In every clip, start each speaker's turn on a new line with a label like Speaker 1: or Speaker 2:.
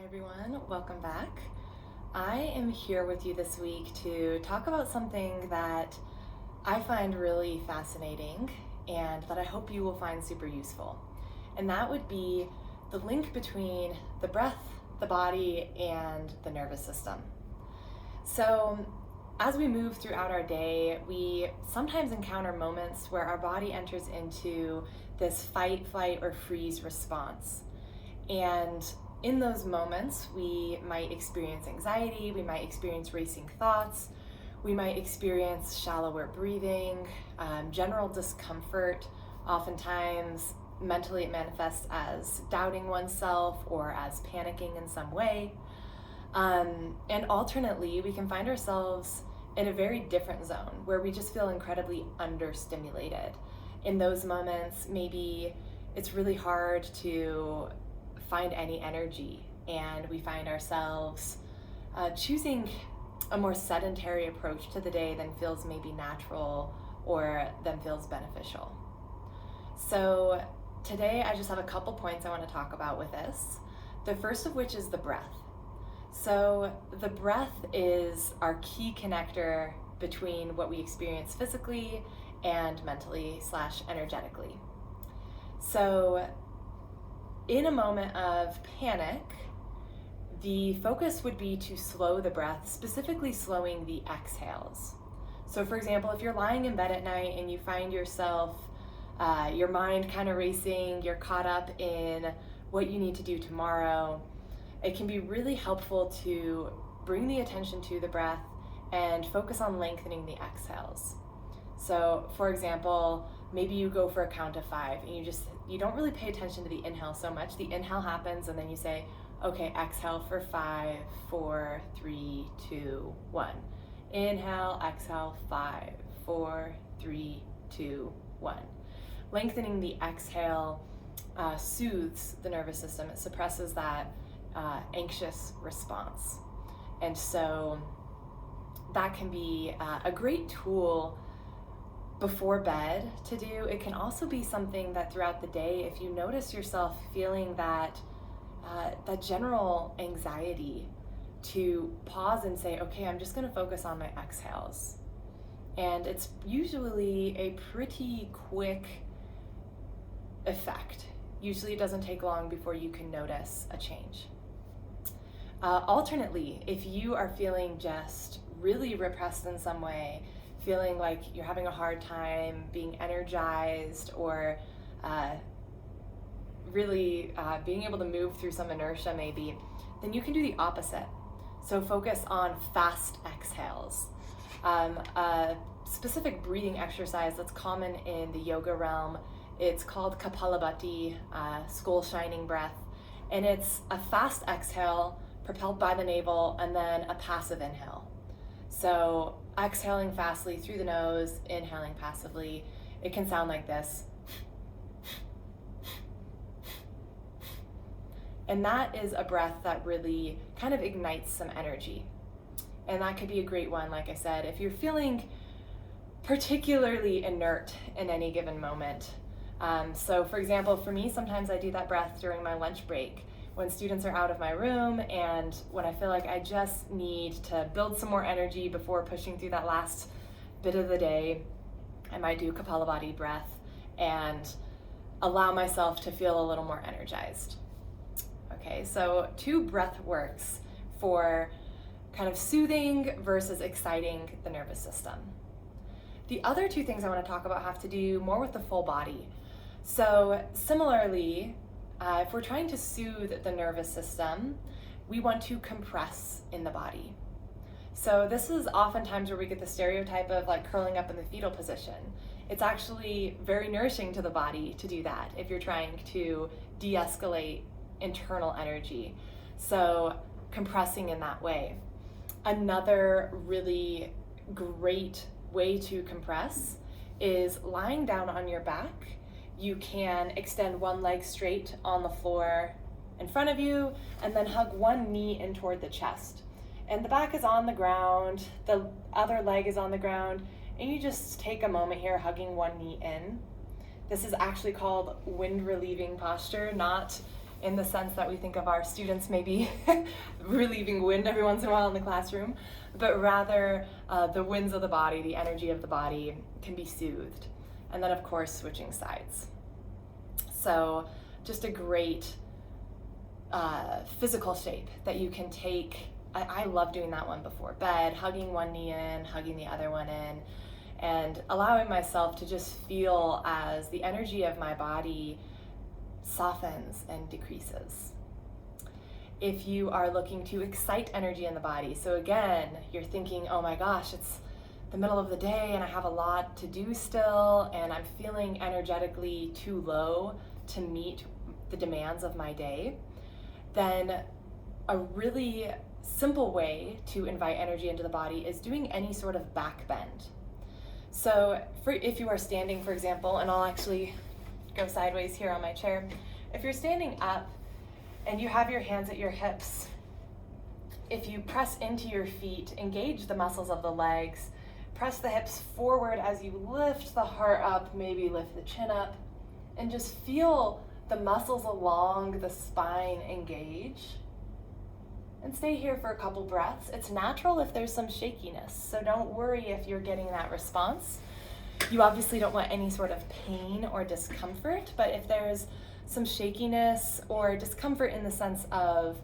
Speaker 1: everyone, welcome back. I am here with you this week to talk about something that I find really fascinating and that I hope you will find super useful. And that would be the link between the breath, the body, and the nervous system. So as we move throughout our day, we sometimes encounter moments where our body enters into this fight, flight, or freeze response. And in those moments, we might experience anxiety, we might experience racing thoughts, we might experience shallower breathing, general discomfort. Oftentimes, mentally it manifests as doubting oneself or as panicking in some way. And alternately, we can find ourselves in a very different zone where we just feel incredibly understimulated. In those moments, maybe it's really hard to find any energy, and we find ourselves choosing a more sedentary approach to the day than feels maybe natural or than feels beneficial. So today I just have a couple points I want to talk about with this. The first of which is the breath. So the breath is our key connector between what we experience physically and mentally / energetically. So in a moment of panic, the focus would be to slow the breath, specifically slowing the exhales. So for example, if you're lying in bed at night and you find yourself, your mind kind of racing, you're caught up in what you need to do tomorrow, it can be really helpful to bring the attention to the breath and focus on lengthening the exhales. So for example, maybe you go for a count of 5 and you don't really pay attention to the inhale so much. The inhale happens and then you say, okay, exhale for 5, 4, 3, 2, 1. Inhale, exhale, 5, 4, 3, 2, 1. Lengthening the exhale soothes the nervous system. It suppresses that anxious response. And so that can be a great tool before bed to do. It can also be something that throughout the day, if you notice yourself feeling that general anxiety, to pause and say, okay, I'm just going to focus on my exhales. And it's usually a pretty quick effect. Usually it doesn't take long before you can notice a change. Alternately, if you are feeling just really repressed in some way, feeling like you're having a hard time being energized or really being able to move through some inertia maybe, then you can do the opposite. So focus on fast exhales. A specific breathing exercise that's common in the yoga realm, it's called Kapalabhati, skull shining breath. And it's a fast exhale propelled by the navel and then a passive inhale. So exhaling fastly through the nose, inhaling passively. It can sound like this. And that is a breath that really kind of ignites some energy. And that could be a great one, like I said, if you're feeling particularly inert in any given moment. So for example, for me, sometimes I do that breath during my lunch break when students are out of my room and when I feel like I just need to build some more energy before pushing through that last bit of the day. I might do Kapalabhati breath and allow myself to feel a little more energized. Okay, so 2 breath works for kind of soothing versus exciting the nervous system. The other 2 things I want to talk about have to do more with the full body. So similarly, if we're trying to soothe the nervous system, we want to compress in the body. So this is oftentimes where we get the stereotype of like curling up in the fetal position. It's actually very nourishing to the body to do that if you're trying to de-escalate internal energy. So compressing in that way. Another really great way to compress is lying down on your back. You can extend one leg straight on the floor in front of you and then hug one knee in toward the chest. And the back is on the ground, the other leg is on the ground, and you just take a moment here hugging one knee in. This is actually called wind relieving posture, not in the sense that we think of our students maybe relieving wind every once in a while in the classroom, but rather the winds of the body, the energy of the body can be soothed. And then of course, switching sides. So just a great physical shape that you can take. I love doing that one before bed, hugging one knee in, hugging the other one in, and allowing myself to just feel as the energy of my body softens and decreases. If you are looking to excite energy in the body, so again, you're thinking, oh my gosh, it's the middle of the day and I have a lot to do still, and I'm feeling energetically too low to meet the demands of my day, then a really simple way to invite energy into the body is doing any sort of back bend. So if you are standing, for example, and I'll actually go sideways here on my chair. If you're standing up and you have your hands at your hips, if you press into your feet, engage the muscles of the legs, press the hips forward as you lift the heart up, maybe lift the chin up, and just feel the muscles along the spine engage. And stay here for a couple breaths. It's natural if there's some shakiness, so don't worry if you're getting that response. You obviously don't want any sort of pain or discomfort, but if there's some shakiness or discomfort in the sense of,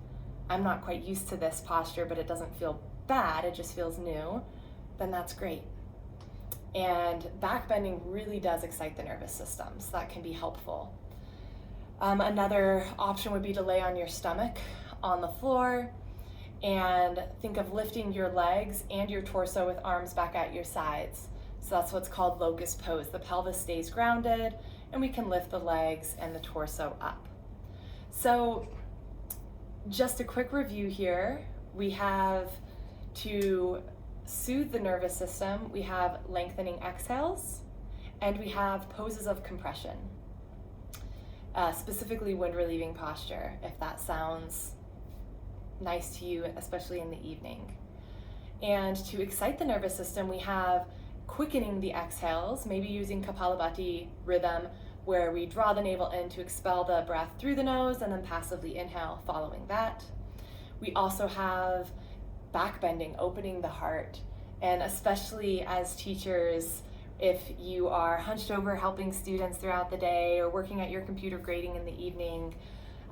Speaker 1: I'm not quite used to this posture, but it doesn't feel bad, it just feels new, then that's great. And back bending really does excite the nervous system, so that can be helpful. Another option would be to lay on your stomach on the floor and think of lifting your legs and your torso with arms back at your sides. So that's what's called locust pose. The pelvis stays grounded and we can lift the legs and the torso up. So just a quick review here. We have to soothe the nervous system. We have lengthening exhales and we have poses of compression. Specifically wind relieving posture, if that sounds nice to you, especially in the evening. And to excite the nervous system, we have quickening the exhales, maybe using Kapalabhati rhythm, where we draw the navel in to expel the breath through the nose and then passively inhale following that. We also have back bending, opening the heart, and especially as teachers, if you are hunched over helping students throughout the day or working at your computer grading in the evening,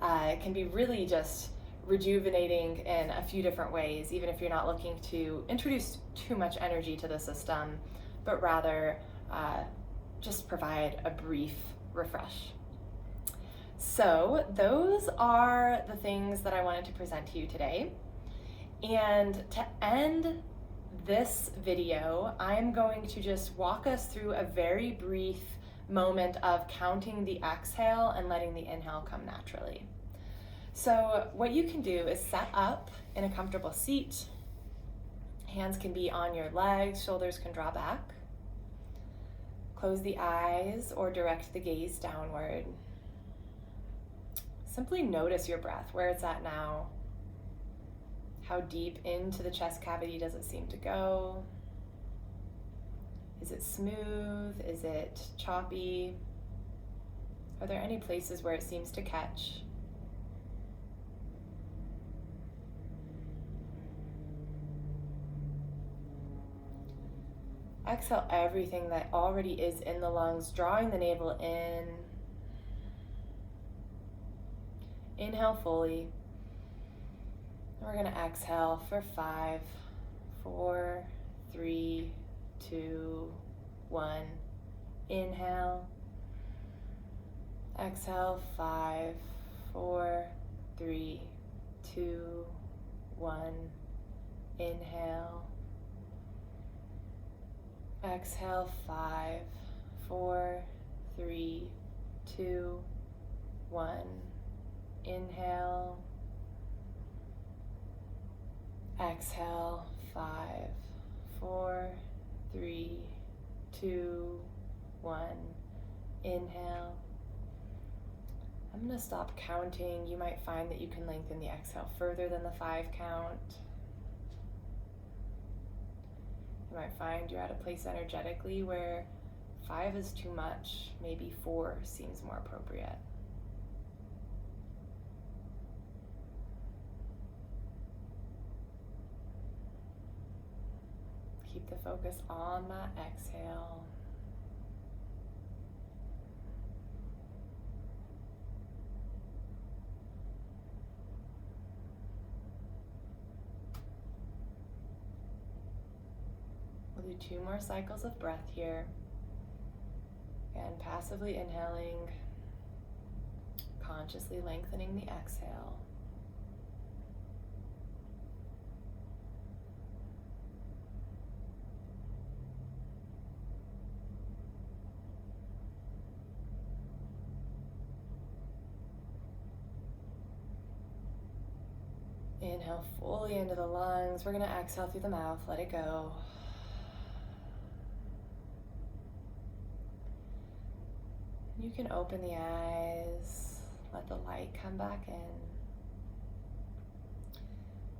Speaker 1: it can be really just rejuvenating in a few different ways, even if you're not looking to introduce too much energy to the system, but rather just provide a brief refresh. So those are the things that I wanted to present to you today. And to end this video, I'm going to just walk us through a very brief moment of counting the exhale and letting the inhale come naturally. So what you can do is set up in a comfortable seat. Hands can be on your legs, shoulders can draw back. Close the eyes or direct the gaze downward. Simply notice your breath, where it's at now. How deep into the chest cavity does it seem to go? Is it smooth? Is it choppy? Are there any places where it seems to catch? Exhale everything that already is in the lungs, drawing the navel in. Inhale fully. We're going to exhale for 5, 4, 3, 2, 1. Inhale. Exhale, 5, 4, 3, 2, 1. Inhale. Exhale, 5, 4, 3, 2, 1. Inhale. Exhale, 5, 4, 3, 2, 1. Inhale. I'm going to stop counting. You might find that you can lengthen the exhale further than the 5 count. You might find you're at a place energetically where 5 is too much. Maybe 4 seems more appropriate. Keep the focus on that exhale. We'll do 2 more cycles of breath here. And passively inhaling, consciously lengthening the exhale. Inhale fully into the lungs. We're going to exhale through the mouth. Let it go. You can open the eyes. Let the light come back in.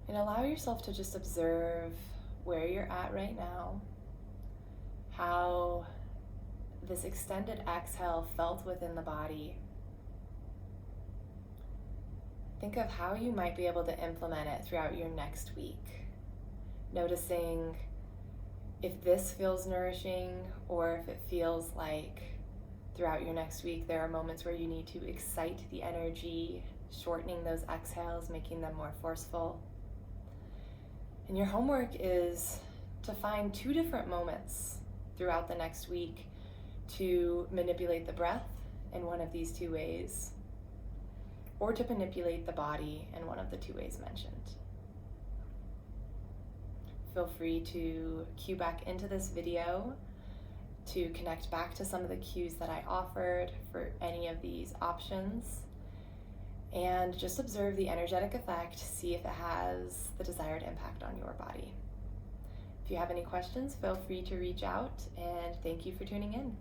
Speaker 1: And allow yourself to just observe where you're at right now. How this extended exhale felt within the body. Think of how you might be able to implement it throughout your next week. Noticing if this feels nourishing or if it feels like throughout your next week there are moments where you need to excite the energy, shortening those exhales, making them more forceful. And your homework is to find 2 different moments throughout the next week to manipulate the breath in one of these 2 ways, or to manipulate the body in one of the 2 ways mentioned. Feel free to cue back into this video to connect back to some of the cues that I offered for any of these options, and just observe the energetic effect, see if it has the desired impact on your body. If you have any questions, feel free to reach out, and thank you for tuning in.